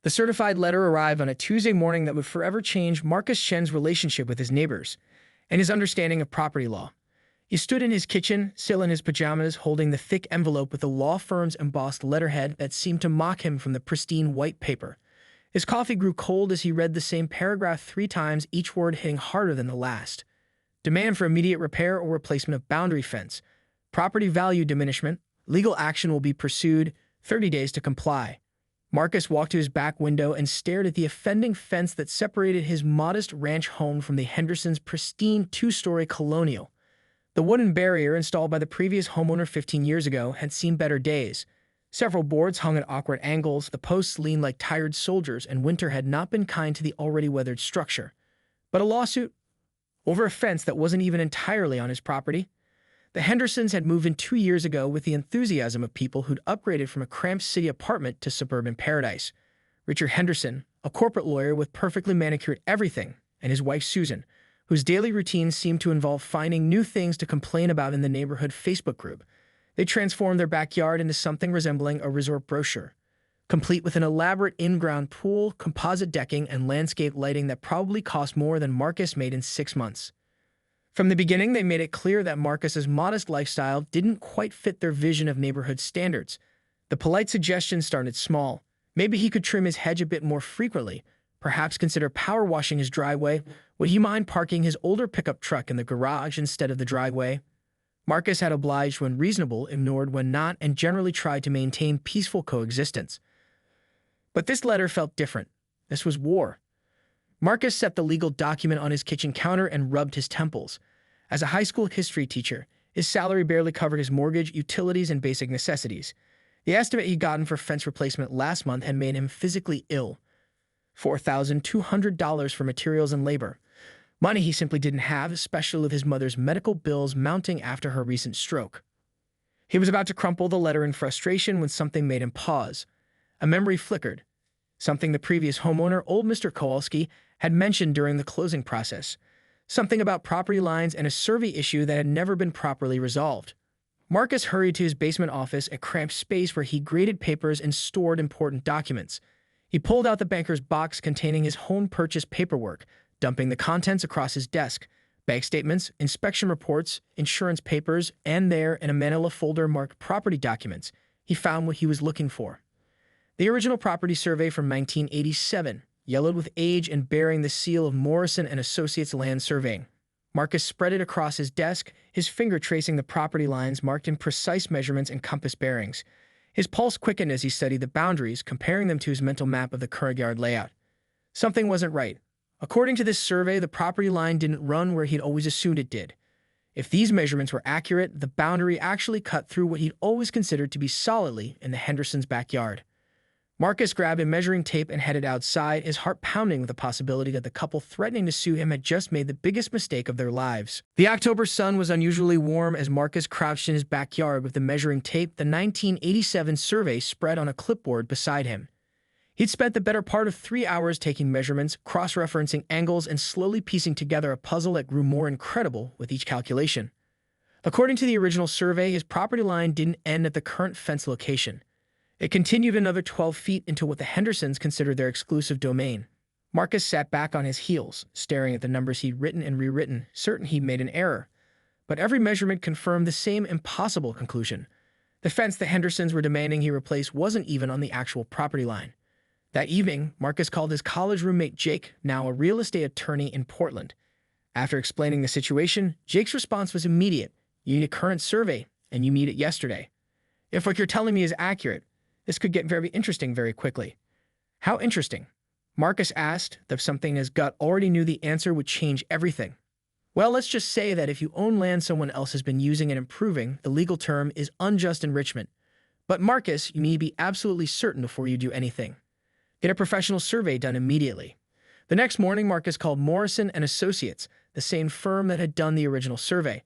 The certified letter arrived on a Tuesday morning that would forever change Marcus Shen's relationship with his neighbors and his understanding of property law. He stood in his kitchen, still in his pajamas, holding the thick envelope with the law firm's embossed letterhead that seemed to mock him from the pristine white paper. His coffee grew cold as he read the same paragraph 3 times, each word hitting harder than the last. Demand for immediate repair or replacement of boundary fence. Property value diminishment. Legal action will be pursued. 30 days to comply. Marcus walked to his back window and stared at the offending fence that separated his modest ranch home from the Hendersons' pristine 2-story colonial. The wooden barrier installed by the previous homeowner 15 years ago had seen better days. Several boards hung at awkward angles, the posts leaned like tired soldiers, and winter had not been kind to the already weathered structure. But a lawsuit? Over a fence that wasn't even entirely on his property? The Hendersons had moved in 2 years ago with the enthusiasm of people who'd upgraded from a cramped city apartment to suburban paradise. Richard Henderson, a corporate lawyer with perfectly manicured everything, and his wife Susan, whose daily routine seemed to involve finding new things to complain about in the neighborhood Facebook group. They transformed their backyard into something resembling a resort brochure, complete with an elaborate in-ground pool, composite decking, and landscape lighting that probably cost more than Marcus made in 6 months. From the beginning, they made it clear that Marcus's modest lifestyle didn't quite fit their vision of neighborhood standards. The polite suggestions started small. Maybe he could trim his hedge a bit more frequently, perhaps consider power washing his driveway. Would he mind parking his older pickup truck in the garage instead of the driveway? Marcus had obliged when reasonable, ignored when not, and generally tried to maintain peaceful coexistence. But this letter felt different. This was war. Marcus set the legal document on his kitchen counter and rubbed his temples. As a high school history teacher, his salary barely covered his mortgage, utilities, and basic necessities. The estimate he'd gotten for fence replacement last month had made him physically ill. $4,200 for materials and labor. Money he simply didn't have, especially with his mother's medical bills mounting after her recent stroke. He was about to crumple the letter in frustration when something made him pause. A memory flickered. Something the previous homeowner, old Mr. Kowalski, had mentioned during the closing process. Something about property lines and a survey issue that had never been properly resolved. Marcus hurried to his basement office, a cramped space where he graded papers and stored important documents. He pulled out the banker's box containing his home purchase paperwork, dumping the contents across his desk. Bank statements, inspection reports, insurance papers, and there, in a manila folder marked property documents, he found what he was looking for. The original property survey from 1987, yellowed with age and bearing the seal of Morrison and Associates Land Surveying. Marcus spread it across his desk, his finger tracing the property lines marked in precise measurements and compass bearings. His pulse quickened as he studied the boundaries, comparing them to his mental map of the current yard layout. Something wasn't right. According to this survey, the property line didn't run where he'd always assumed it did. If these measurements were accurate, the boundary actually cut through what he'd always considered to be solidly in the Hendersons' backyard. Marcus grabbed a measuring tape and headed outside, his heart pounding with the possibility that the couple threatening to sue him had just made the biggest mistake of their lives. The October sun was unusually warm as Marcus crouched in his backyard with the measuring tape, the 1987 survey spread on a clipboard beside him. He'd spent the better part of 3 hours taking measurements, cross-referencing angles, and slowly piecing together a puzzle that grew more incredible with each calculation. According to the original survey, his property line didn't end at the current fence location. It continued another 12 feet into what the Hendersons considered their exclusive domain. Marcus sat back on his heels, staring at the numbers he'd written and rewritten, certain he'd made an error. But every measurement confirmed the same impossible conclusion. The fence the Hendersons were demanding he replace wasn't even on the actual property line. That evening, Marcus called his college roommate Jake, now a real estate attorney in Portland. After explaining the situation, Jake's response was immediate. You need a current survey, and you need it yesterday. If what you're telling me is accurate, this could get very interesting very quickly. How interesting? Marcus asked, though something in his gut already knew the answer would change everything. Well, let's just say that if you own land someone else has been using and improving, the legal term is unjust enrichment. But Marcus, you need to be absolutely certain before you do anything. Get a professional survey done immediately. The next morning, Marcus called Morrison and Associates, the same firm that had done the original survey.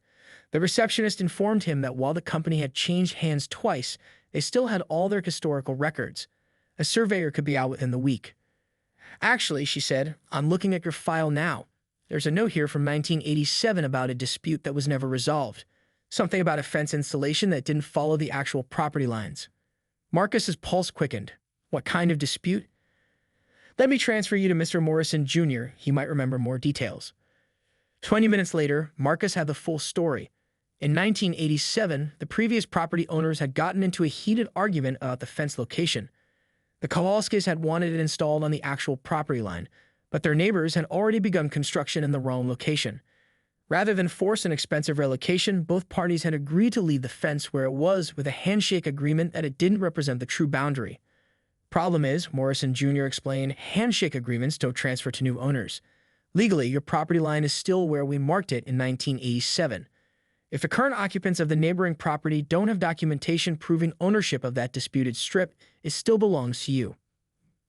The receptionist informed him that while the company had changed hands twice, they still had all their historical records. A surveyor could be out within the week. Actually, she said, I'm looking at your file now. There's a note here from 1987 about a dispute that was never resolved. Something about a fence installation that didn't follow the actual property lines. Marcus's pulse quickened. What kind of dispute? Let me transfer you to Mr. Morrison Jr. He might remember more details. 20 minutes later, Marcus had the full story. In 1987, the previous property owners had gotten into a heated argument about the fence location. The Kowalskis had wanted it installed on the actual property line, but their neighbors had already begun construction in the wrong location. Rather than force an expensive relocation, both parties had agreed to leave the fence where it was with a handshake agreement that it didn't represent the true boundary. Problem is, Morrison Jr. explained, handshake agreements don't transfer to new owners. Legally, your property line is still where we marked it in 1987. If the current occupants of the neighboring property don't have documentation proving ownership of that disputed strip, it still belongs to you.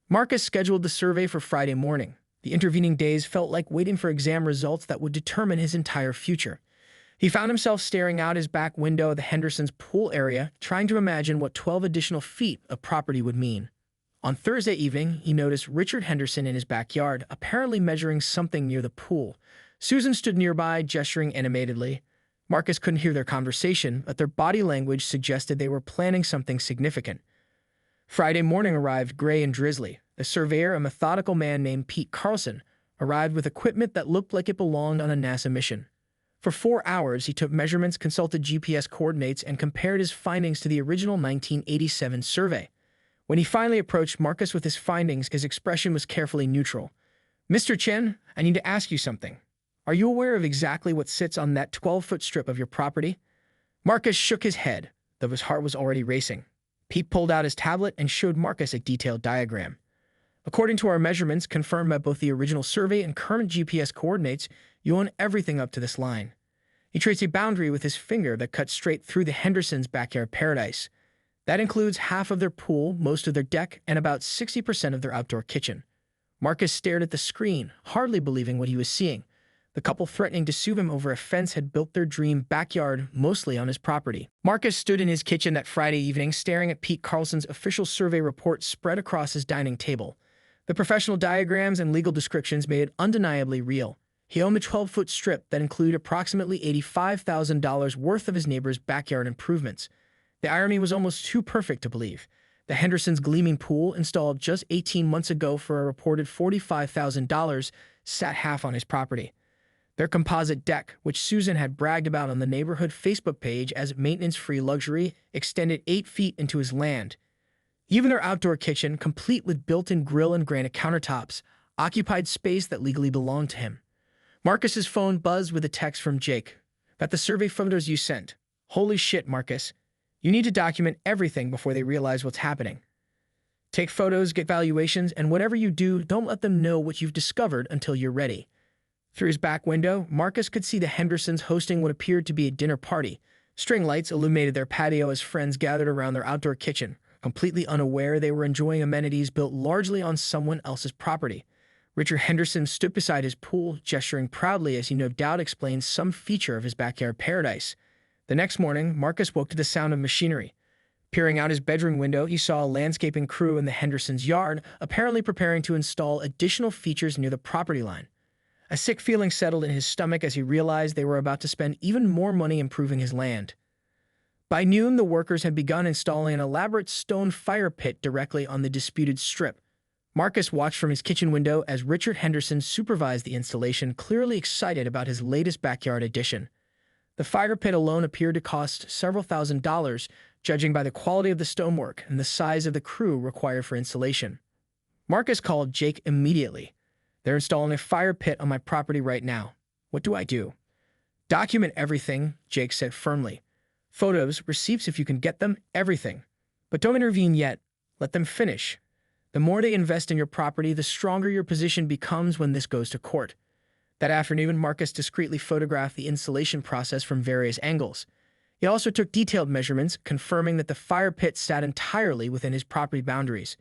Marcus scheduled the survey for Friday morning. The intervening days felt like waiting for exam results that would determine his entire future. He found himself staring out his back window of the Hendersons' pool area, trying to imagine what 12 additional feet of property would mean. On Thursday evening, he noticed Richard Henderson in his backyard, apparently measuring something near the pool. Susan stood nearby, gesturing animatedly. Marcus couldn't hear their conversation, but their body language suggested they were planning something significant. Friday morning arrived gray and drizzly. The surveyor, a methodical man named Pete Carlson, arrived with equipment that looked like it belonged on a NASA mission. For 4 hours, he took measurements, consulted GPS coordinates, and compared his findings to the original 1987 survey. When he finally approached Marcus with his findings, his expression was carefully neutral. "Mr. Chen, I need to ask you something. Are you aware of exactly what sits on that 12-foot strip of your property?" Marcus shook his head, though his heart was already racing. Pete pulled out his tablet and showed Marcus a detailed diagram. "According to our measurements, confirmed by both the original survey and current GPS coordinates, you own everything up to this line." He traced a boundary with his finger that cut straight through the Hendersons' backyard paradise. That includes half of their pool, most of their deck, and about 60% of their outdoor kitchen. Marcus stared at the screen, hardly believing what he was seeing. The couple threatening to sue him over a fence had built their dream backyard mostly on his property. Marcus stood in his kitchen that Friday evening, staring at Pete Carlson's official survey report spread across his dining table. The professional diagrams and legal descriptions made it undeniably real. He owned a 12-foot strip that included approximately $85,000 worth of his neighbor's backyard improvements. The irony was almost too perfect to believe. The Hendersons' gleaming pool, installed just 18 months ago for a reported $45,000, sat half on his property. Their composite deck, which Susan had bragged about on the neighborhood Facebook page as maintenance-free luxury, extended 8 feet into his land. Even their outdoor kitchen, complete with built-in grill and granite countertops, occupied space that legally belonged to him. Marcus's phone buzzed with a text from Jake. "Got the survey photos you sent. Holy shit, Marcus. You need to document everything before they realize what's happening. Take photos, get valuations, and whatever you do, don't let them know what you've discovered until you're ready." Through his back window, Marcus could see the Hendersons hosting what appeared to be a dinner party. String lights illuminated their patio as friends gathered around their outdoor kitchen, completely unaware they were enjoying amenities built largely on someone else's property. Richard Henderson stood beside his pool, gesturing proudly as he no doubt explained some feature of his backyard paradise. The next morning, Marcus woke to the sound of machinery. Peering out his bedroom window, he saw a landscaping crew in the Hendersons' yard, apparently preparing to install additional features near the property line. A sick feeling settled in his stomach as he realized they were about to spend even more money improving his land. By noon, the workers had begun installing an elaborate stone fire pit directly on the disputed strip. Marcus watched from his kitchen window as Richard Henderson supervised the installation, clearly excited about his latest backyard addition. The fire pit alone appeared to cost several $1,000s, judging by the quality of the stonework and the size of the crew required for installation. Marcus called Jake immediately. "They're installing a fire pit on my property right now. What do I do?" "Document everything," Jake said firmly. "Photos, receipts if you can get them, everything. But don't intervene yet. Let them finish. The more they invest in your property, the stronger your position becomes when this goes to court." That afternoon, Marcus discreetly photographed the installation process from various angles. He also took detailed measurements, confirming that the fire pit sat entirely within his property boundaries.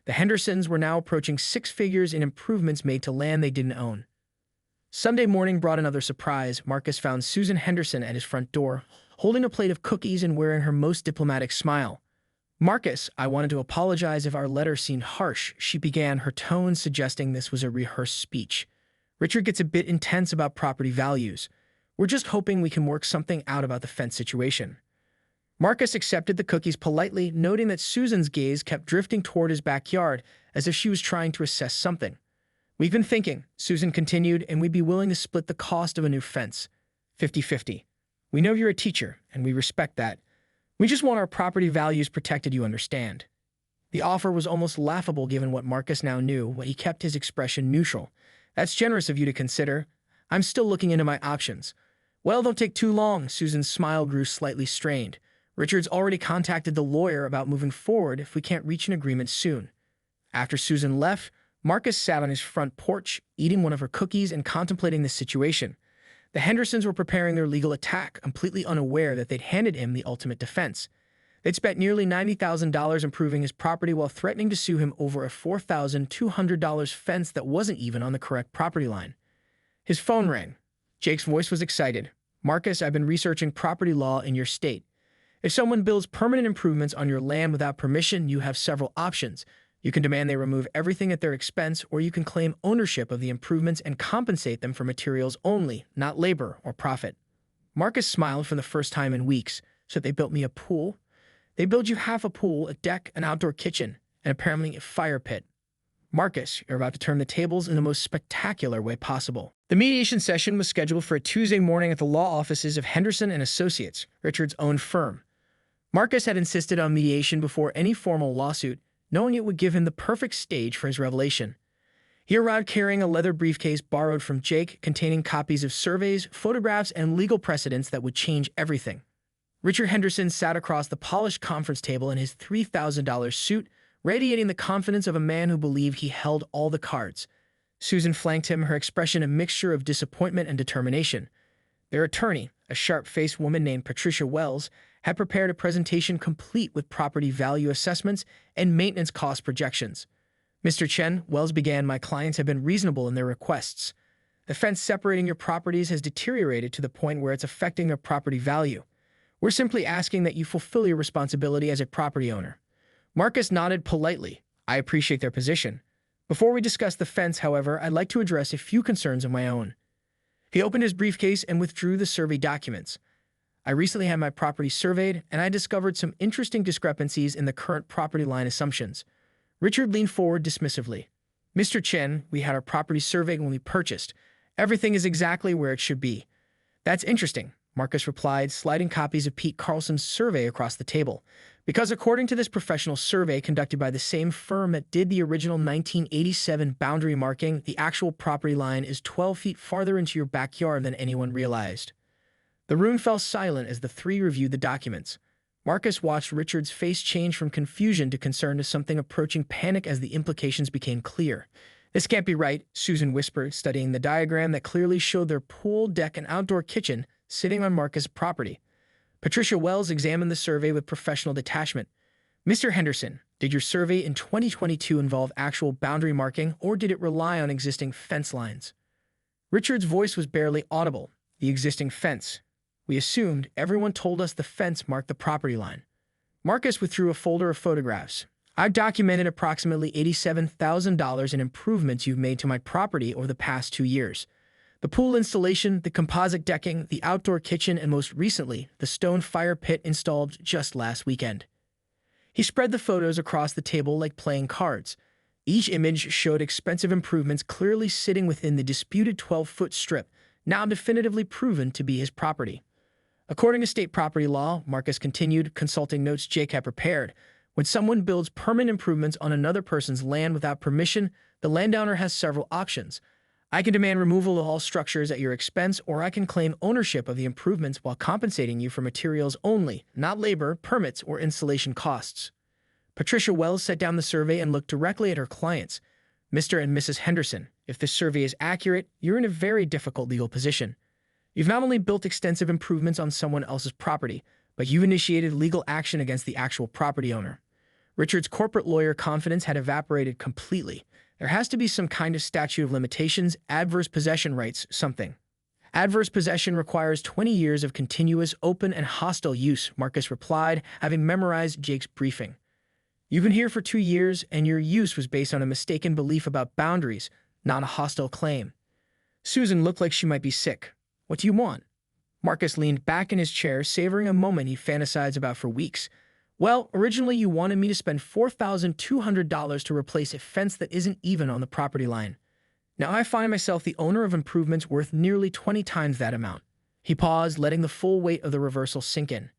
The Hendersons were now approaching 6 figures in improvements made to land they didn't own. Sunday morning brought another surprise. Marcus found Susan Henderson at his front door, holding a plate of cookies and wearing her most diplomatic smile. "Marcus, I wanted to apologize if our letter seemed harsh," she began, her tone suggesting this was a rehearsed speech. "Richard gets a bit intense about property values. We're just hoping we can work something out about the fence situation." Marcus accepted the cookies politely, noting that Susan's gaze kept drifting toward his backyard as if she was trying to assess something. "We've been thinking," Susan continued, "and we'd be willing to split the cost of a new fence. 50-50. We know you're a teacher, and we respect that. We just want our property values protected, you understand." The offer was almost laughable given what Marcus now knew, but he kept his expression neutral. "That's generous of you to consider. I'm still looking into my options." "Well, don't take too long." Susan's smile grew slightly strained. "Richard's already contacted the lawyer about moving forward if we can't reach an agreement soon." After Susan left, Marcus sat on his front porch, eating one of her cookies and contemplating the situation. The Hendersons were preparing their legal attack, completely unaware that they'd handed him the ultimate defense. They'd spent nearly $90,000 improving his property while threatening to sue him over a $4,200 fence that wasn't even on the correct property line. His phone rang. Jake's voice was excited. "Marcus, I've been researching property law in your state. If someone builds permanent improvements on your land without permission, you have several options. You can demand they remove everything at their expense, or you can claim ownership of the improvements and compensate them for materials only, not labor or profit." Marcus smiled for the first time in weeks. "So they built me a pool?" "They build you half a pool, a deck, an outdoor kitchen, and apparently a fire pit." "Marcus, you're about to turn the tables in the most spectacular way possible." The mediation session was scheduled for a Tuesday morning at the law offices of Henderson and Associates, Richard's own firm. Marcus had insisted on mediation before any formal lawsuit, knowing it would give him the perfect stage for his revelation. He arrived carrying a leather briefcase borrowed from Jake, containing copies of surveys, photographs, and legal precedents that would change everything. Richard Henderson sat across the polished conference table in his $3,000 suit, radiating the confidence of a man who believed he held all the cards. Susan flanked him, her expression a mixture of disappointment and determination. Their attorney, a sharp-faced woman named Patricia Wells, had prepared a presentation complete with property value assessments and maintenance cost projections. "Mr. Chen," Wells began, "my clients have been reasonable in their requests. The fence separating your properties has deteriorated to the point where it's affecting their property value. We're simply asking that you fulfill your responsibility as a property owner." Marcus nodded politely. "I appreciate their position. Before we discuss the fence, however, I'd like to address a few concerns of my own." He opened his briefcase and withdrew the survey documents. "I recently had my property surveyed, and I discovered some interesting discrepancies in the current property line assumptions." Richard leaned forward dismissively. "Mr. Chen, we had our property surveyed when we purchased. Everything is exactly where it should be." "That's interesting," Marcus replied, sliding copies of Pete Carlson's survey across the table. "Because according to this professional survey conducted by the same firm that did the original 1987 boundary marking, the actual property line is 12 feet farther into your backyard than anyone realized." The room fell silent as the three reviewed the documents. Marcus watched Richard's face change from confusion to concern to something approaching panic as the implications became clear. "This can't be right," Susan whispered, studying the diagram that clearly showed their pool, deck, and outdoor kitchen sitting on Marcus' property. Patricia Wells examined the survey with professional detachment. "Mr. Henderson, did your survey in 2022 involve actual boundary marking, or did it rely on existing fence lines?" Richard's voice was barely audible. "The existing fence. We assumed. Everyone told us the fence marked the property line." Marcus withdrew a folder of photographs. "I've documented approximately $87,000 in improvements you've made to my property over the past 2 years. The pool installation, the composite decking, the outdoor kitchen, and most recently, the stone fire pit installed just last weekend." He spread the photos across the table like playing cards. Each image showed expensive improvements clearly sitting within the disputed 12-foot strip, now definitively proven to be his property. According to state property law, Marcus continued, consulting notes Jake had prepared, when someone builds permanent improvements on another person's land without permission, the landowner has several options. "I can demand removal of all structures at your expense, or I can claim ownership of the improvements while compensating you for materials only, not labor, permits, or installation costs." Patricia Wells set down the survey and looked directly at her clients. "Mr. and Mrs. Henderson, if this survey is accurate, you're in a very difficult legal position. You've not only built extensive improvements on someone else's property, but you've initiated legal action against the actual property owner." Richard's corporate lawyer confidence had evaporated completely. "There has to be some kind of statute of limitations, adverse possession rights, something." "Adverse possession requires 20 years of continuous, open, and hostile use," Marcus replied, having memorized Jake's briefing. "You've been here for 2 years, and your use was based on a mistaken belief about boundaries, not a hostile claim." Susan looked like she might be sick. "What do you want?" Marcus leaned back in his chair, savoring a moment he fantasized about for weeks. Well, originally you wanted me to spend $4,200 to replace a fence that isn't even on the property line. Now I find myself the owner of improvements worth nearly 20 times that amount. He paused, letting the full weight of the reversal sink in.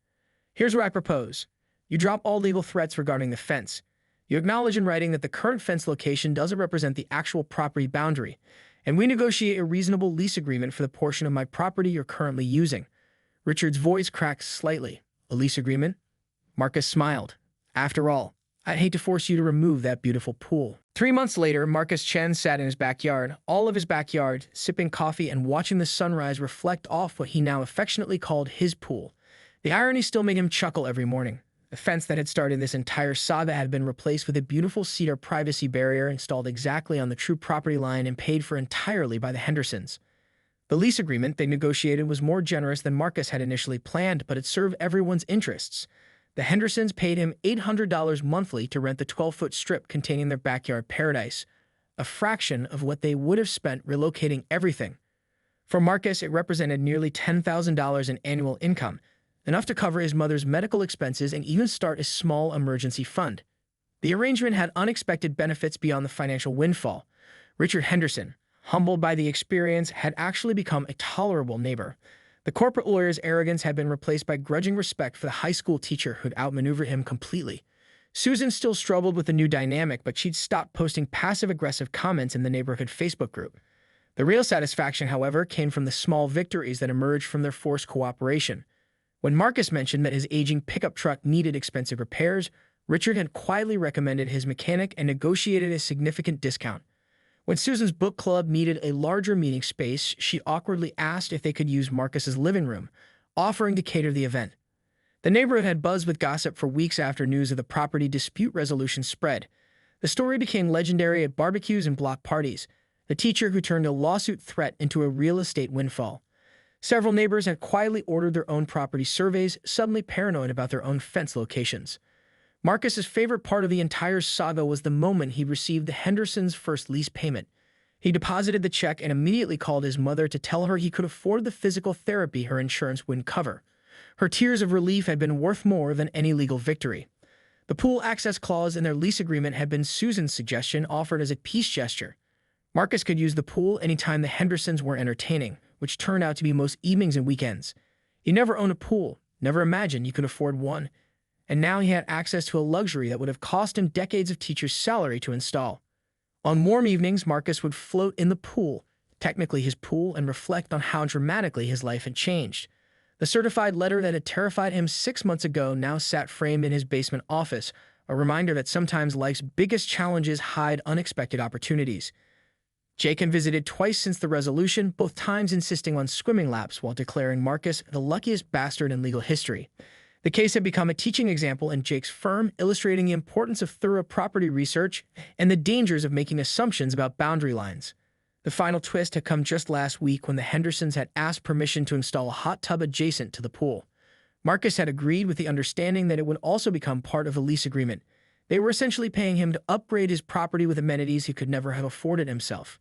Here's what I propose. You drop all legal threats regarding the fence. You acknowledge in writing that the current fence location doesn't represent the actual property boundary, and we negotiate a reasonable lease agreement for the portion of my property you're currently using. Richard's voice cracked slightly. A lease agreement? Marcus smiled. After all, I'd hate to force you to remove that beautiful pool. 3 months later, Marcus Chen sat in his backyard, all of his backyard, sipping coffee and watching the sunrise reflect off what he now affectionately called his pool. The irony still made him chuckle every morning. The fence that had started this entire saga had been replaced with a beautiful cedar privacy barrier installed exactly on the true property line and paid for entirely by the Hendersons. The lease agreement they negotiated was more generous than Marcus had initially planned, but it served everyone's interests. The Hendersons paid him $800 monthly to rent the 12-foot strip containing their backyard paradise, a fraction of what they would have spent relocating everything. For Marcus, it represented nearly $10,000 in annual income, enough to cover his mother's medical expenses and even start a small emergency fund. The arrangement had unexpected benefits beyond the financial windfall. Richard Henderson, humbled by the experience, had actually become a tolerable neighbor. The corporate lawyer's arrogance had been replaced by grudging respect for the high school teacher who'd outmaneuvered him completely. Susan still struggled with the new dynamic, but she'd stopped posting passive-aggressive comments in the neighborhood Facebook group. The real satisfaction, however, came from the small victories that emerged from their forced cooperation. When Marcus mentioned that his aging pickup truck needed expensive repairs, Richard had quietly recommended his mechanic and negotiated a significant discount. When Susan's book club needed a larger meeting space, she awkwardly asked if they could use Marcus's living room, offering to cater the event. The neighborhood had buzzed with gossip for weeks after news of the property dispute resolution spread. The story became legendary at barbecues and block parties, the teacher who turned a lawsuit threat into a real estate windfall. Several neighbors had quietly ordered their own property surveys, suddenly paranoid about their own fence locations. Marcus's favorite part of the entire saga was the moment he received the Hendersons' first lease payment. He deposited the check and immediately called his mother to tell her he could afford the physical therapy her insurance wouldn't cover. Her tears of relief had been worth more than any legal victory. The pool access clause in their lease agreement had been Susan's suggestion, offered as a peace gesture. Marcus could use the pool anytime the Hendersons were entertaining, which turned out to be most evenings and weekends. He never owned a pool, never imagined he could afford one, and now he had access to a luxury that would have cost him decades of teachers' salary to install. On warm evenings, Marcus would float in the pool, technically his pool, and reflect on how dramatically his life had changed. The certified letter that had terrified him 6 months ago now sat framed in his basement office, a reminder that sometimes life's biggest challenges hide unexpected opportunities. Jake had visited twice since the resolution, both times insisting on swimming laps while declaring Marcus the luckiest bastard in legal history. The case had become a teaching example in Jake's firm, illustrating the importance of thorough property research and the dangers of making assumptions about boundary lines. The final twist had come just last week when the Hendersons had asked permission to install a hot tub adjacent to the pool. Marcus had agreed with the understanding that it would also become part of the lease agreement. They were essentially paying him to upgrade his property with amenities he could never have afforded himself.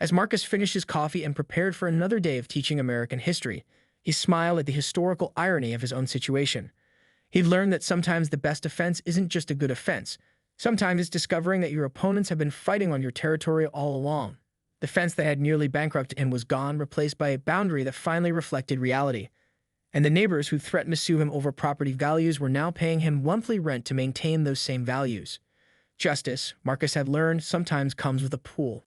As Marcus finished his coffee and prepared for another day of teaching American history, he smiled at the historical irony of his own situation. He'd learned that sometimes the best offense isn't just a good offense. Sometimes it's discovering that your opponents have been fighting on your territory all along. The fence that had nearly bankrupted him was gone, replaced by a boundary that finally reflected reality. And the neighbors who threatened to sue him over property values were now paying him monthly rent to maintain those same values. Justice, Marcus had learned, sometimes comes with a pool.